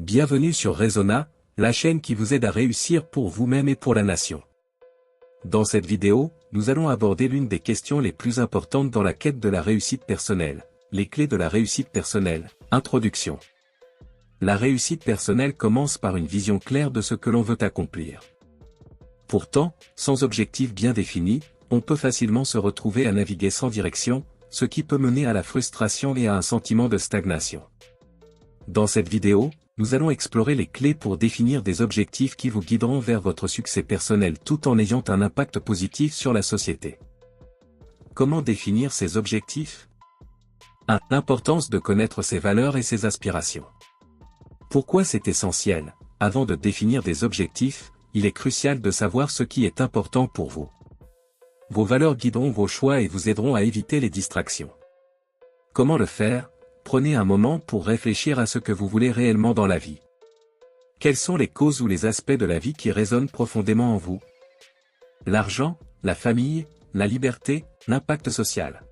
Bienvenue sur Resona, la chaîne qui vous aide à réussir pour vous-même et pour la nation. Dans cette vidéo, nous allons aborder l'une des questions les plus importantes dans la quête de la réussite personnelle, les clés de la réussite personnelle. Introduction. La réussite personnelle commence par une vision claire de ce que l'on veut accomplir. Pourtant, sans objectif bien défini, on peut facilement se retrouver à naviguer sans direction, ce qui peut mener à la frustration et à un sentiment de stagnation. Dans cette vidéo, nous allons explorer les clés pour définir des objectifs qui vous guideront vers votre succès personnel tout en ayant un impact positif sur la société. Comment définir ces objectifs ? 1. L'importance de connaître ses valeurs et ses aspirations. Pourquoi c'est essentiel ? Avant de définir des objectifs, il est crucial de savoir ce qui est important pour vous. Vos valeurs guideront vos choix et vous aideront à éviter les distractions. Comment le faire ? Prenez un moment pour réfléchir à ce que vous voulez réellement dans la vie. Quelles sont les causes ou les aspects de la vie qui résonnent profondément en vous ? L'argent, la famille, la liberté, l'impact social.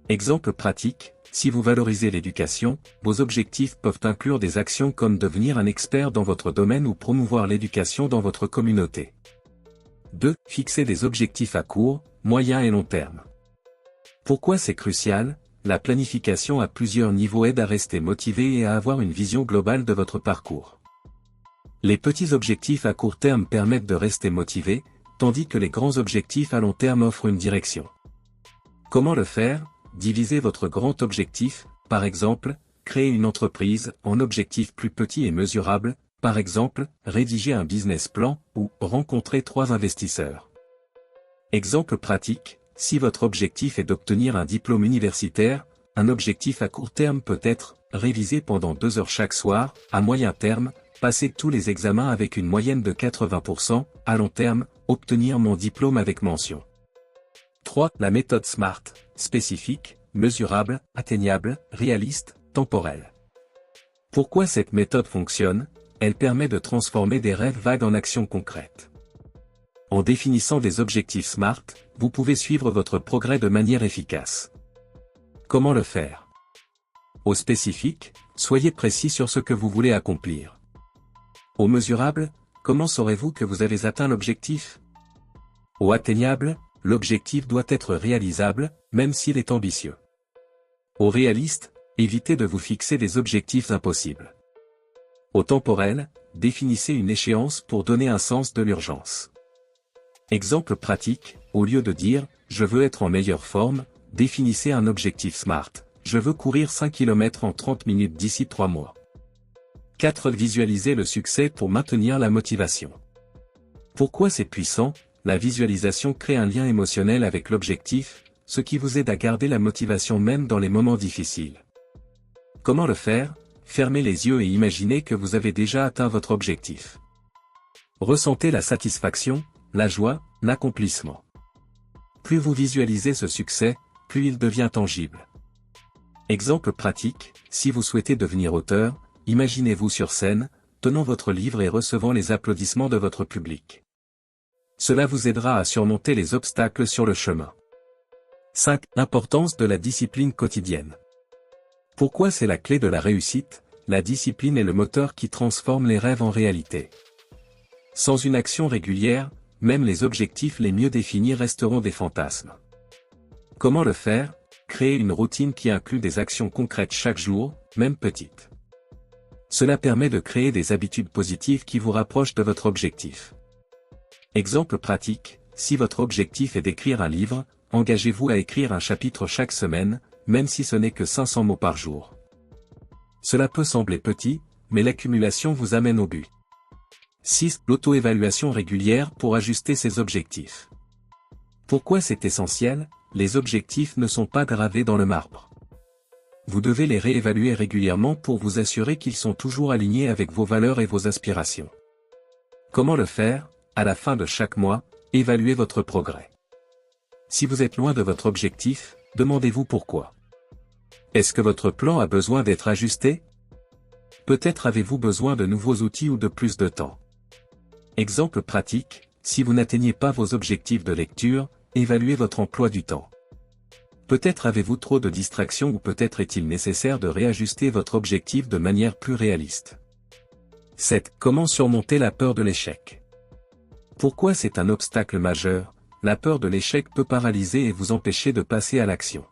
Exemple pratique, si vous valorisez l'éducation, vos objectifs peuvent inclure des actions comme devenir un expert dans votre domaine ou promouvoir l'éducation dans votre communauté. 2. Fixer des objectifs à court, moyen et long terme. Pourquoi c'est crucial ? La planification à plusieurs niveaux aide à rester motivé et à avoir une vision globale de votre parcours. Les petits objectifs à court terme permettent de rester motivé, tandis que les grands objectifs à long terme offrent une direction. Comment le faire ? Divisez votre grand objectif, par exemple, créer une entreprise, en objectifs plus petits et mesurables, par exemple, rédiger un business plan, ou rencontrer 3 investisseurs. Exemple pratique. Si votre objectif est d'obtenir un diplôme universitaire, un objectif à court terme peut être réviser pendant 2 heures chaque soir, à moyen terme, passer tous les examens avec une moyenne de 80%, à long terme, obtenir mon diplôme avec mention. 3. La méthode SMART, spécifique, mesurable, atteignable, réaliste, temporelle. Pourquoi cette méthode fonctionne ? Elle permet de transformer des rêves vagues en actions concrètes. En définissant des objectifs SMART, vous pouvez suivre votre progrès de manière efficace. Comment le faire ? Au spécifique, soyez précis sur ce que vous voulez accomplir. Au mesurable, comment saurez-vous que vous avez atteint l'objectif ? Au atteignable, l'objectif doit être réalisable, même s'il est ambitieux. Au réaliste, évitez de vous fixer des objectifs impossibles. Au temporel, définissez une échéance pour donner un sens de l'urgence. Exemple pratique, au lieu de dire « je veux être en meilleure forme », définissez un objectif SMART, « je veux courir 5 km en 30 minutes d'ici 3 mois ». 4. Visualisez le succès pour maintenir la motivation. Pourquoi c'est puissant ? La visualisation crée un lien émotionnel avec l'objectif, ce qui vous aide à garder la motivation même dans les moments difficiles. Comment le faire ? Fermez les yeux et imaginez que vous avez déjà atteint votre objectif. Ressentez la satisfaction, la joie, l'accomplissement. Plus vous visualisez ce succès, plus il devient tangible. Exemple pratique, si vous souhaitez devenir auteur, imaginez-vous sur scène, tenant votre livre et recevant les applaudissements de votre public. Cela vous aidera à surmonter les obstacles sur le chemin. 5. L'importance de la discipline quotidienne. Pourquoi c'est la clé de la réussite ? La discipline est le moteur qui transforme les rêves en réalité. Sans une action régulière, même les objectifs les mieux définis resteront des fantasmes. Comment le faire ? Créer une routine qui inclut des actions concrètes chaque jour, même petites. Cela permet de créer des habitudes positives qui vous rapprochent de votre objectif. Exemple pratique, si votre objectif est d'écrire un livre, engagez-vous à écrire un chapitre chaque semaine, même si ce n'est que 500 mots par jour. Cela peut sembler petit, mais l'accumulation vous amène au but. 6. L'auto-évaluation régulière pour ajuster ses objectifs. Pourquoi c'est essentiel ? Les objectifs ne sont pas gravés dans le marbre. Vous devez les réévaluer régulièrement pour vous assurer qu'ils sont toujours alignés avec vos valeurs et vos aspirations. Comment le faire ? À la fin de chaque mois, évaluez votre progrès. Si vous êtes loin de votre objectif, demandez-vous pourquoi. Est-ce que votre plan a besoin d'être ajusté ? Peut-être avez-vous besoin de nouveaux outils ou de plus de temps. Exemple pratique, si vous n'atteignez pas vos objectifs de lecture, évaluez votre emploi du temps. Peut-être avez-vous trop de distractions ou peut-être est-il nécessaire de réajuster votre objectif de manière plus réaliste. 7. Comment surmonter la peur de l'échec? Pourquoi c'est un obstacle majeur? La peur de l'échec peut paralyser et vous empêcher de passer à l'action.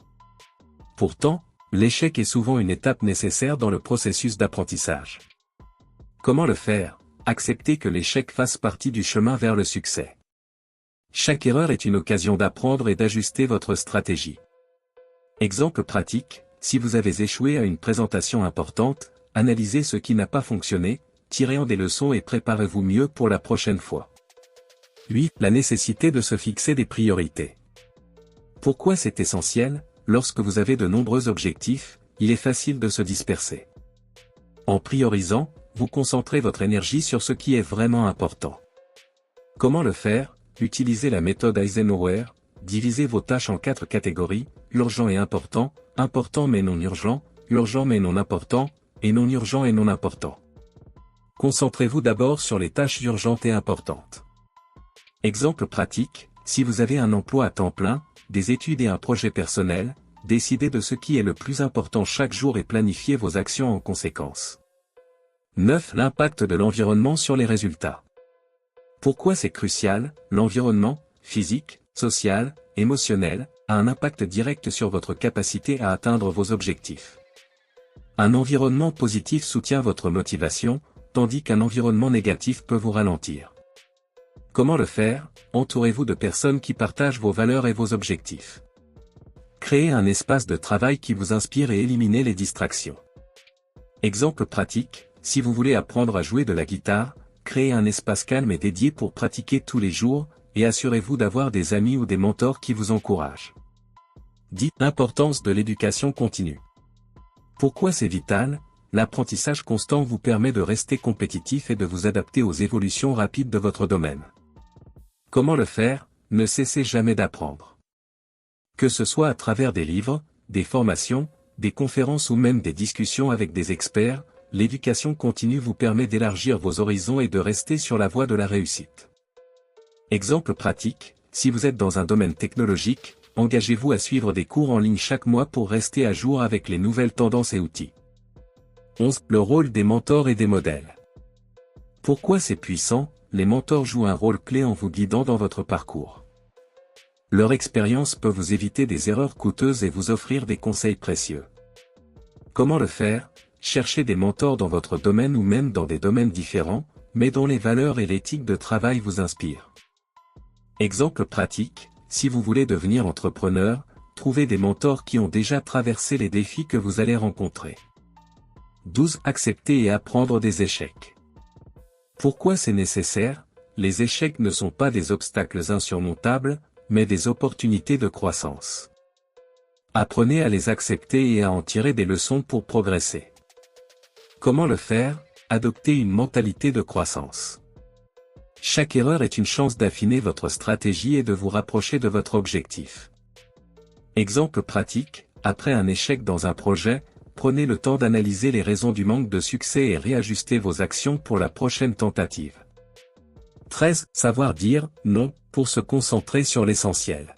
Pourtant, l'échec est souvent une étape nécessaire dans le processus d'apprentissage. Comment le faire? Accepter que l'échec fasse partie du chemin vers le succès. Chaque erreur est une occasion d'apprendre et d'ajuster votre stratégie. Exemple pratique, si vous avez échoué à une présentation importante, analysez ce qui n'a pas fonctionné, tirez en des leçons et préparez-vous mieux pour la prochaine fois. 8. La nécessité de se fixer des priorités. Pourquoi c'est essentiel? Lorsque vous avez de nombreux objectifs, il est facile de se disperser. En priorisant, vous concentrez votre énergie sur ce qui est vraiment important. Comment le faire? Utilisez la méthode Eisenhower, divisez vos tâches en 4 catégories, urgent et important, important mais non urgent mais non important, et non urgent et non important. Concentrez-vous d'abord sur les tâches urgentes et importantes. Exemple pratique, si vous avez un emploi à temps plein, des études et un projet personnel, décidez de ce qui est le plus important chaque jour et planifiez vos actions en conséquence. 9. L'impact de l'environnement sur les résultats. Pourquoi c'est crucial? L'environnement, physique, social, émotionnel, a un impact direct sur votre capacité à atteindre vos objectifs. Un environnement positif soutient votre motivation, tandis qu'un environnement négatif peut vous ralentir. Comment le faire? Entourez-vous de personnes qui partagent vos valeurs et vos objectifs. Créez un espace de travail qui vous inspire et éliminez les distractions. Exemple pratique, si vous voulez apprendre à jouer de la guitare, créez un espace calme et dédié pour pratiquer tous les jours, et assurez-vous d'avoir des amis ou des mentors qui vous encouragent. 10. L'importance de l'éducation continue. Pourquoi c'est vital? L'apprentissage constant vous permet de rester compétitif et de vous adapter aux évolutions rapides de votre domaine. Comment le faire? Ne cessez jamais d'apprendre. Que ce soit à travers des livres, des formations, des conférences ou même des discussions avec des experts, l'éducation continue vous permet d'élargir vos horizons et de rester sur la voie de la réussite. Exemple pratique, si vous êtes dans un domaine technologique, engagez-vous à suivre des cours en ligne chaque mois pour rester à jour avec les nouvelles tendances et outils. 11. Le rôle des mentors et des modèles. Pourquoi c'est puissant? Les mentors jouent un rôle clé en vous guidant dans votre parcours. Leur expérience peut vous éviter des erreurs coûteuses et vous offrir des conseils précieux. Comment le faire? Cherchez des mentors dans votre domaine ou même dans des domaines différents, mais dont les valeurs et l'éthique de travail vous inspirent. Exemple pratique, si vous voulez devenir entrepreneur, trouvez des mentors qui ont déjà traversé les défis que vous allez rencontrer. 12. Accepter et apprendre des échecs. Pourquoi c'est nécessaire? Les échecs ne sont pas des obstacles insurmontables, mais des opportunités de croissance. Apprenez à les accepter et à en tirer des leçons pour progresser. Comment le faire? Adoptez une mentalité de croissance. Chaque erreur est une chance d'affiner votre stratégie et de vous rapprocher de votre objectif. Exemple pratique, après un échec dans un projet, prenez le temps d'analyser les raisons du manque de succès et réajustez vos actions pour la prochaine tentative. 13. Savoir dire « non » pour se concentrer sur l'essentiel.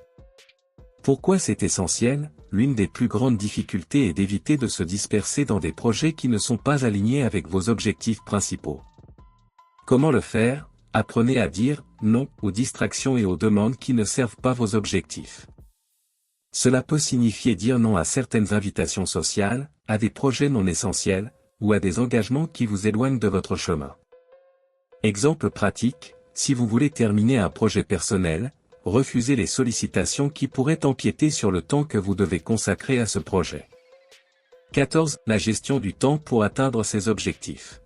Pourquoi c'est essentiel? L'une des plus grandes difficultés est d'éviter de se disperser dans des projets qui ne sont pas alignés avec vos objectifs principaux. Comment le faire? Apprenez à dire « non » aux distractions et aux demandes qui ne servent pas vos objectifs. Cela peut signifier dire non à certaines invitations sociales, à des projets non essentiels, ou à des engagements qui vous éloignent de votre chemin. Exemple pratique, si vous voulez terminer un projet personnel, refusez les sollicitations qui pourraient empiéter sur le temps que vous devez consacrer à ce projet. 14. La gestion du temps pour atteindre ses objectifs.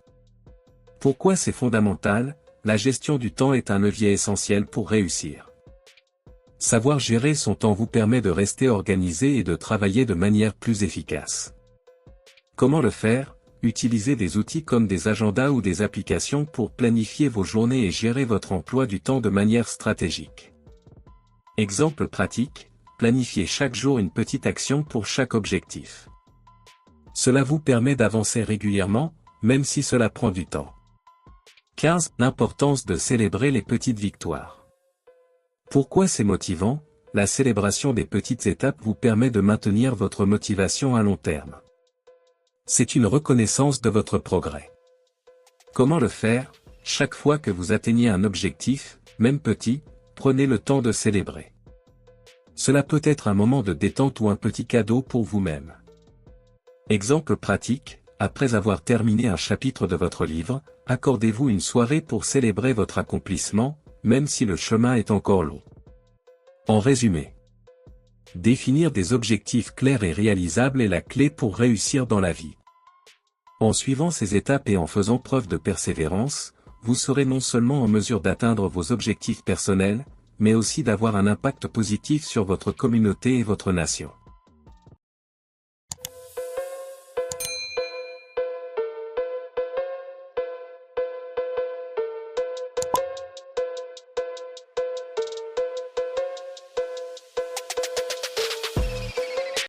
Pourquoi c'est fondamental? La gestion du temps est un levier essentiel pour réussir. Savoir gérer son temps vous permet de rester organisé et de travailler de manière plus efficace. Comment le faire? Utilisez des outils comme des agendas ou des applications pour planifier vos journées et gérer votre emploi du temps de manière stratégique. Exemple pratique, planifiez chaque jour une petite action pour chaque objectif. Cela vous permet d'avancer régulièrement, même si cela prend du temps. 15. L'importance de célébrer les petites victoires. Pourquoi c'est motivant? La célébration des petites étapes vous permet de maintenir votre motivation à long terme. C'est une reconnaissance de votre progrès. Comment le faire? Chaque fois que vous atteignez un objectif, même petit, prenez le temps de célébrer. Cela peut être un moment de détente ou un petit cadeau pour vous-même. Exemple pratique, après avoir terminé un chapitre de votre livre, accordez-vous une soirée pour célébrer votre accomplissement, même si le chemin est encore long. En résumé, définir des objectifs clairs et réalisables est la clé pour réussir dans la vie. En suivant ces étapes et en faisant preuve de persévérance, vous serez non seulement en mesure d'atteindre vos objectifs personnels, mais aussi d'avoir un impact positif sur votre communauté et votre nation.